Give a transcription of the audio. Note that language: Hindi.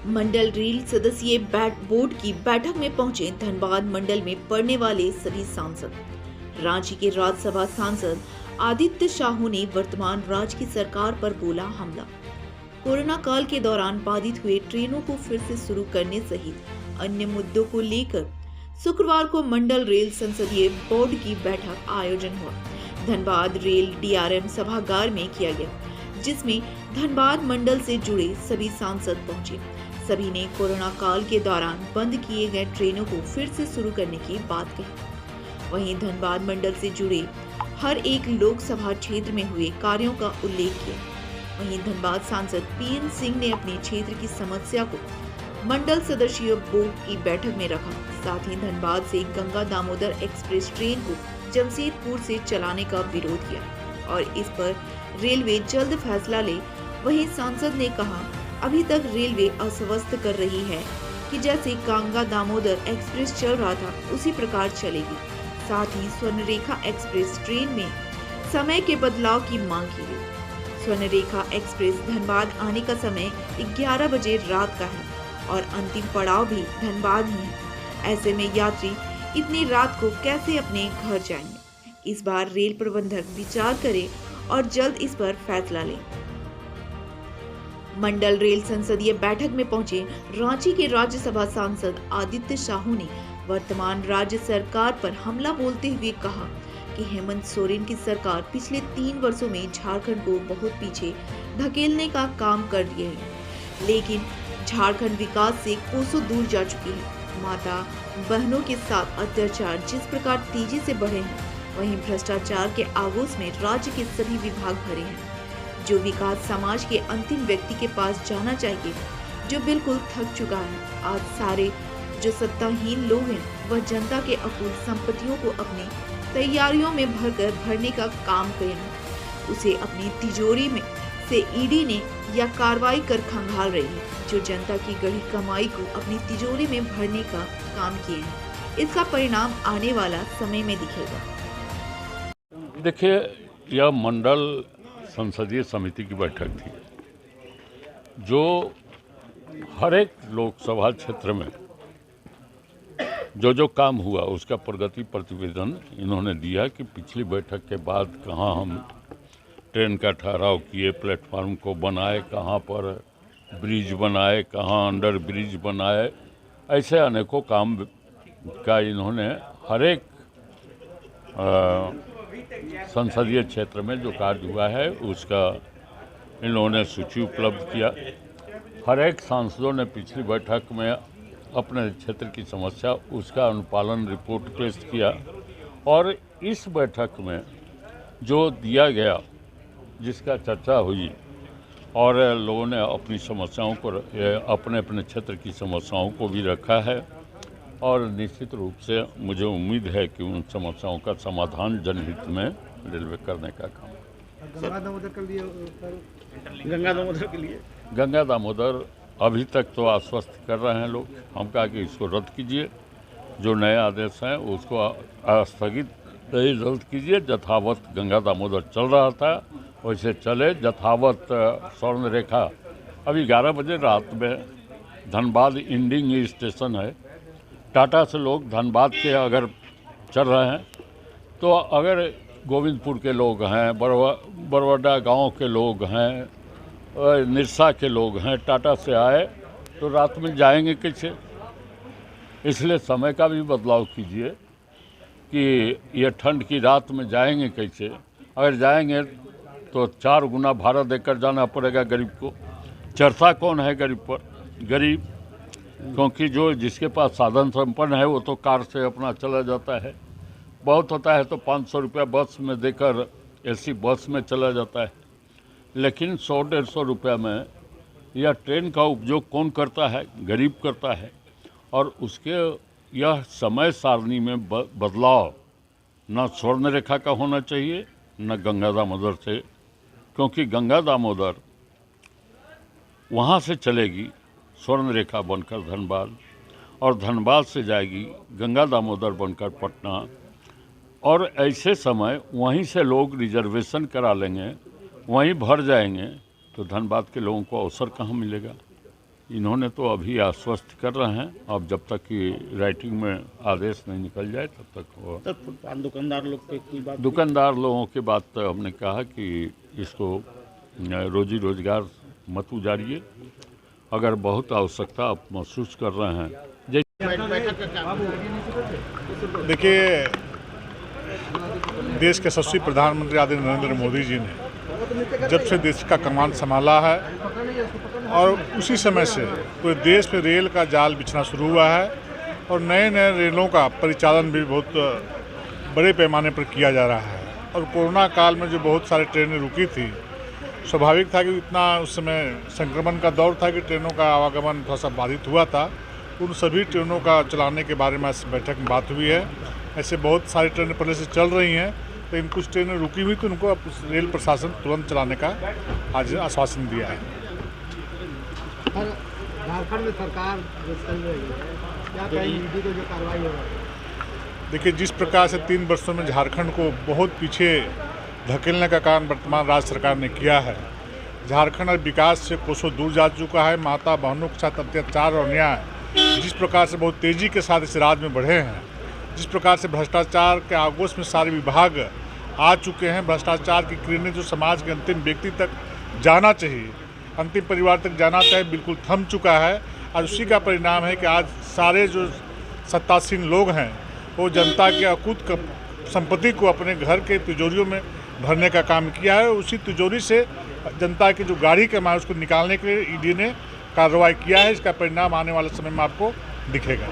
मंडल रेल सदस्यीय बोर्ड की बैठक में पहुंचे धनबाद मंडल में पड़ने वाले सभी सांसद। रांची के राज्यसभा सांसद आदित्य साहू ने वर्तमान राज्य की सरकार पर बोला हमला। कोरोना काल के दौरान बाधित हुए ट्रेनों को फिर से शुरू करने सहित अन्य मुद्दों को लेकर शुक्रवार को मंडल रेल संसदीय बोर्ड की बैठक आयोजन हुआ। धनबाद रेल डीआरएम सभागार में किया गया, जिसमें धनबाद मंडल से जुड़े सभी सांसद पहुंचे। सभी ने कोरोना काल के दौरान बंद किए गए ट्रेनों को फिर से शुरू करने की बात कही। वहीं धनबाद मंडल से जुड़े हर एक लोकसभा क्षेत्र में हुए कार्यों का उल्लेख किया। वहीं धनबाद सांसद पीएन सिंह ने अपने क्षेत्र की समस्या को मंडल सदस्यीय बोर्ड की बैठक में रखा। साथ ही धनबाद से गंगा दामोदर एक्सप्रेस ट्रेन को जमशेदपुर से चलाने का विरोध किया और इस पर रेलवे जल्द फैसला ले। वहीं सांसद ने कहा, अभी तक रेलवे आश्वस्त कर रही है कि जैसे गंगा दामोदर एक्सप्रेस चल रहा था उसी प्रकार चलेगी। साथ ही स्वर्णरेखा एक्सप्रेस ट्रेन में समय के बदलाव की मांग की गई। स्वर्णरेखा एक्सप्रेस धनबाद आने का समय 11 बजे रात का है और अंतिम पड़ाव भी धनबाद ही है। ऐसे में यात्री इतनी रात को कैसे अपने घर जाएंगे? इस बार रेल प्रबंधक विचार करे और जल्द इस पर फैसला ले। मंडल रेल संसदीय बैठक में पहुंचे रांची के राज्यसभा सांसद आदित्य साहू ने वर्तमान राज्य सरकार पर हमला बोलते हुए कहा कि हेमंत सोरेन की सरकार पिछले 3 वर्षों में झारखंड को बहुत पीछे धकेलने का काम कर रही है, लेकिन झारखंड विकास से कोसों दूर जा चुकी है। माता बहनों के साथ अत्याचार जिस प्रकार तेजी से बढ़े हैं, वहीं भ्रष्टाचार के आगोश में राज्य के सभी विभाग भरे हैं। जो विकास समाज के अंतिम व्यक्ति के पास जाना चाहिए, जो बिल्कुल थक चुका है। आज सारे जो सत्ताहीन लोग हैं वह जनता के अकुल संपत्तियों को अपनी तैयारियों में भरने का काम करें। उसे अपनी तिजोरी में से ईडी ने या कार्रवाई कर खंगाल रही है, जो जनता की गढ़ी कमाई को अपनी तिजोरी में भरने का काम किए हैं। इसका परिणाम आने वाला समय में दिखेगा। देखिए, यह मंडल संसदीय समिति की बैठक थी, जो हर एक लोकसभा क्षेत्र में जो काम हुआ उसका प्रगति प्रतिवेदन इन्होंने दिया कि पिछली बैठक के बाद कहाँ हम ट्रेन का ठहराव किए, प्लेटफार्म को बनाए, कहाँ पर ब्रिज बनाए, कहाँ अंडर ब्रिज बनाए। ऐसे अनेकों काम का इन्होंने हर एक संसदीय क्षेत्र में जो कार्य हुआ है उसका इन्होंने सूची उपलब्ध किया। हर एक सांसदों ने पिछली बैठक में अपने क्षेत्र की समस्या उसका अनुपालन रिपोर्ट पेश किया और इस बैठक में जो दिया गया, जिसका चर्चा हुई और लोगों ने अपनी समस्याओं को अपने अपने क्षेत्र की समस्याओं को भी रखा है और निश्चित रूप से मुझे उम्मीद है कि उन समस्याओं का समाधान जनहित में रेलवे करने का काम। गंगा दामोदर अभी तक तो आश्वस्त कर रहे हैं लोग। हम कहा कि इसको रद्द कीजिए, जो नए आदेश हैं उसको स्थगित रद्द कीजिए। यथावत गंगा दामोदर चल रहा था वैसे चले, यथावत स्वर्ण रेखा। अभी 11 बजे रात में धनबाद इंडिंग स्टेशन है। टाटा से लोग धनबाद के अगर चल रहे हैं तो अगर गोविंदपुर के लोग हैं, बरवाडा गांव के लोग हैं, निरसा के लोग हैं, टाटा से आए तो रात में जाएंगे कैसे? इसलिए समय का भी बदलाव कीजिए कि ये ठंड की रात में जाएंगे कैसे। अगर जाएंगे तो 4 गुना भाड़ा देकर जाना पड़ेगा गरीब को। चर्चा कौन है गरीब पर? गरीब, क्योंकि जो जिसके पास साधन संपन्न है वो तो कार से अपना चला जाता है। बहुत होता है तो 500 रुपया बस में देकर एसी बस में चला जाता है, लेकिन 100-150 रुपया में यह ट्रेन का उपयोग कौन करता है? गरीब करता है। और उसके यह समय सारणी में बदलाव न स्वर्ण रेखा का होना चाहिए न गंगा दामोदर से, क्योंकि गंगा दामोदर वहाँ से चलेगी स्वर्ण रेखा बनकर धनबाद और धनबाद से जाएगी गंगा दामोदर बनकर पटना। और ऐसे समय वहीं से लोग रिजर्वेशन करा लेंगे, वहीं भर जाएंगे तो धनबाद के लोगों को अवसर कहाँ मिलेगा? इन्होंने तो अभी आश्वस्त कर रहे हैं, अब जब तक कि राइटिंग में आदेश नहीं निकल जाए तब तक वो सर फुटपाथ दुकानदार लोग पे कोई बात दुकानदार लोगों की बात तो हमने कहा कि इसको रोजी रोजगार मत उजाड़िए, अगर बहुत आवश्यकता आप महसूस कर रहे हैं। देखिए, देश के यशस्वी प्रधानमंत्री आदरणीय नरेंद्र मोदी जी ने जब से देश का कमान संभाला है और उसी समय से पूरे देश में रेल का जाल बिछना शुरू हुआ है और नए नए रेलों का परिचालन भी बहुत बड़े पैमाने पर किया जा रहा है। और कोरोना काल में जो बहुत सारी ट्रेनें रुकी थी, स्वाभाविक था कि इतना उस समय संक्रमण का दौर था कि ट्रेनों का आवागमन थोड़ा सा बाधित हुआ था। उन सभी ट्रेनों का चलाने के बारे में इस बैठक में बात हुई है। ऐसे बहुत सारी ट्रेनें पहले से चल रही हैं, लेकिन कुछ ट्रेनें रुकी हुई तो उनको अब रेल प्रशासन तुरंत चलाने का आज आश्वासन दिया है। झारखंड में सरकार जो चल रही है, क्या कहेंगे ईडी को जो कार्रवाई हो रही है? देखिए, जिस प्रकार से 3 वर्षों में झारखंड को बहुत पीछे धकेलने का काम वर्तमान राज्य सरकार ने किया है, झारखंड और विकास से कोसों दूर जा चुका है। माता बहनों के साथ अत्याचार और अन्याय जिस प्रकार से बहुत तेज़ी के साथ इस राज्य में बढ़े हैं, जिस प्रकार से भ्रष्टाचार के आगोश में सारे विभाग आ चुके हैं, भ्रष्टाचार की किरणें जो समाज के अंतिम व्यक्ति तक जाना चाहिए, अंतिम परिवार तक जाना चाहिए, बिल्कुल थम चुका है। आज उसी का परिणाम है कि आज सारे जो सत्तासीन लोग हैं वो जनता के अकूत संपत्ति को अपने घर के तिजोरियों में भरने का काम किया है। उसी तिजोरी से जनता की जो गाड़ी कमा है उसको निकालने के लिए ईडी ने कार्रवाई किया है। इसका परिणाम आने वाले समय में आपको दिखेगा।